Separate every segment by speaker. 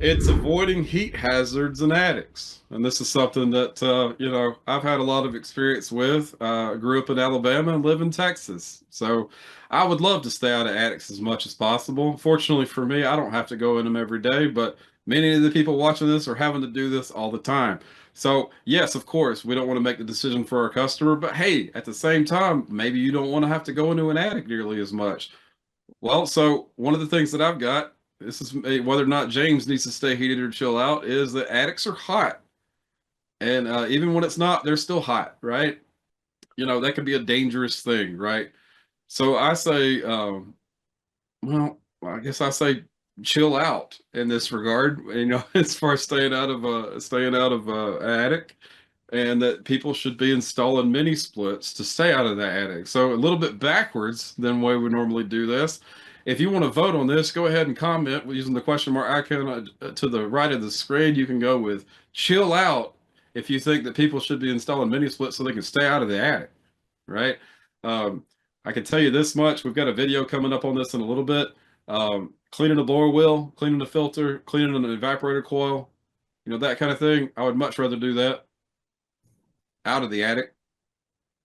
Speaker 1: It's avoiding heat hazards in attics. And this is something that, I've had a lot of experience with. I grew up in Alabama and live in Texas. So I would love to stay out of attics as much as possible. Fortunately for me, I don't have to go in them every day, but many of the people watching this are having to do this all the time. So, yes, of course, we don't want to make the decision for our customer, but hey, at the same time, maybe you don't want to have to go into an attic nearly as much. Well, so one of the things that I've got, this is whether or not James needs to stay heated or chill out, is that attics are hot. And even when it's not, they're still hot, right? That could be a dangerous thing, right? So I say, well, I guess I say chill out in this regard, as far as staying out of attic, and that people should be installing mini splits to stay out of the attic. So a little bit backwards than the way we normally do this. If you want to vote on this, go ahead and comment using the question mark icon to the right of the screen. You can go with chill out if you think that people should be installing mini splits so they can stay out of the attic, right? Um, I can tell you this much. We've got a video coming up on this in a little bit. Cleaning the blower wheel, cleaning the filter, cleaning an evaporator coil, that kind of thing. I would much rather do that out of the attic,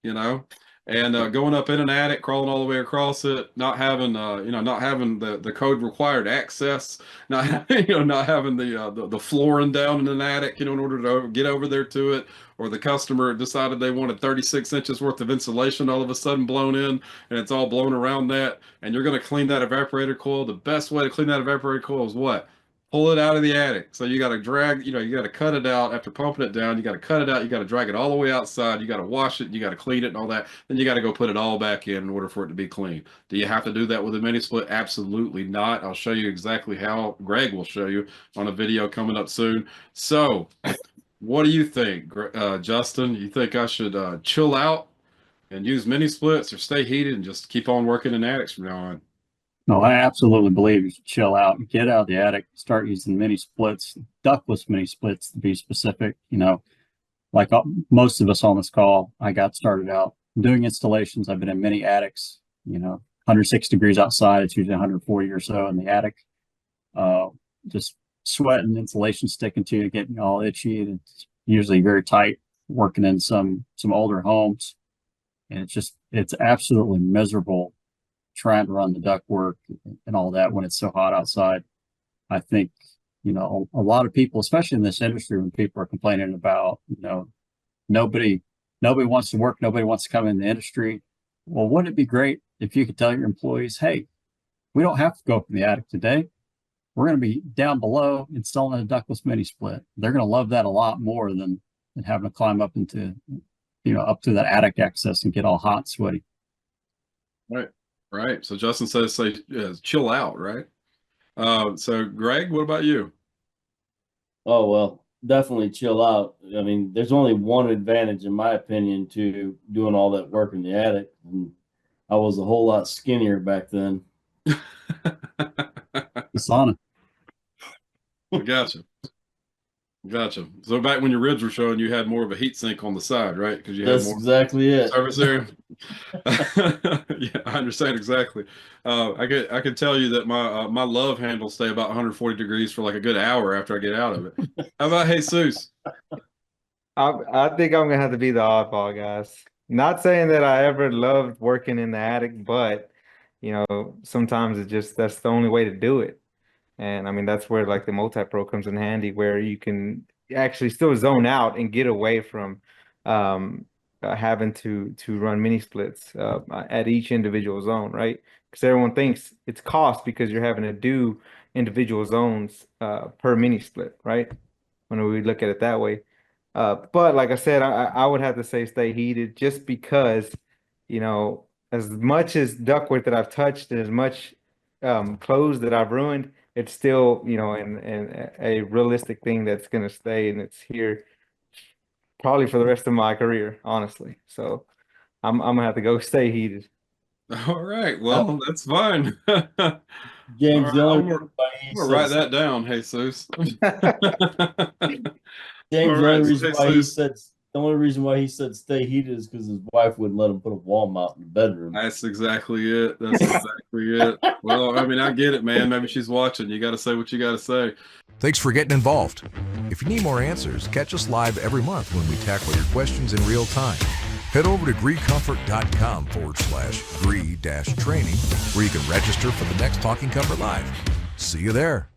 Speaker 1: you know, and going up in an attic, crawling all the way across it, not having the code required access, not not having the flooring down in an attic, in order to get over there to it, or the customer decided they wanted 36 inches worth of insulation all of a sudden blown in, and it's all blown around that, and you're going to clean that evaporator coil. The best way to clean that evaporator coil is what? Pull it out of the attic. So you got to drag, you got to cut it out after pumping it down. You got to cut it out. You got to drag it all the way outside. You got to wash it. You got to clean it and all that. Then you got to go put it all back in order for it to be clean. Do you have to do that with a mini split? Absolutely not. I'll show you exactly how. Greg will show you on a video coming up soon. So, what do you think, Justin? You think I should chill out and use mini splits, or stay heated and just keep on working in attics from now on?
Speaker 2: No, I absolutely believe you should chill out, get out of the attic, start using mini splits, ductless mini splits to be specific. Like most of us on this call, I got started out doing installations. I've been in many attics, 106 degrees outside. It's usually 140 or so in the attic. Uh, just sweat and insulation sticking to you, getting all itchy. And it's usually very tight working in some older homes. And it's absolutely miserable trying to run the duct work and all that when it's so hot outside. I think, a lot of people, especially in this industry, when people are complaining about, nobody nobody wants to work, nobody wants to come in the industry. Well, wouldn't it be great if you could tell your employees, hey, we don't have to go up in the attic today. We're going to be down below installing a ductless mini split. They're going to love that a lot more than having to climb up into, up to that attic access and get all hot and sweaty.
Speaker 1: Right, right. So Justin says, say, chill out, right? So Greg, what about you?
Speaker 3: Oh, well, definitely chill out. I mean, there's only one advantage, in my opinion, to doing all that work in the attic. And I was a whole lot skinnier back then.
Speaker 2: The sauna.
Speaker 1: Gotcha. Gotcha. So back when your ribs were showing, you had more of a heat sink on the side, right? Because you had
Speaker 3: That's
Speaker 1: more
Speaker 3: exactly it.
Speaker 1: service area. Yeah, I understand exactly. I can tell you that my love handles stay about 140 degrees for like a good hour after I get out of it. How about Jesus?
Speaker 4: I think I'm gonna have to be the oddball, guys. Not saying that I ever loved working in the attic, but sometimes that's the only way to do it. And I mean that's where like the multi-pro comes in handy, where you can actually still zone out and get away from having to run mini splits at each individual zone, right? Because everyone thinks it's cost because you're having to do individual zones per mini split, right? When we look at it that way. But like I said, I would have to say stay heated just because, as much as ductwork that I've touched and as much clothes that I've ruined, it's still, and a realistic thing that's going to stay and it's here probably for the rest of my career, honestly. So I'm gonna have to go stay heated.
Speaker 1: All right. Well, that's fine. All right.
Speaker 3: James, the only
Speaker 1: I'm
Speaker 3: reason why he
Speaker 1: gonna write
Speaker 3: said
Speaker 1: that down, Jesus. All
Speaker 3: James, the only
Speaker 1: right. So
Speaker 3: reason why he
Speaker 1: Jesus.
Speaker 3: said the only reason why he said stay heated is because his wife wouldn't let him put a wall mount in the bedroom.
Speaker 1: That's exactly it. That's exactly it. Well, I mean, I get it, man. Maybe she's watching. You got to say what you got to say.
Speaker 5: Thanks for getting involved. If you need more answers, catch us live every month when we tackle your questions in real time. Head over to greecomfort.com/gree-training where you can register for the next Talking Comfort Live. See you there.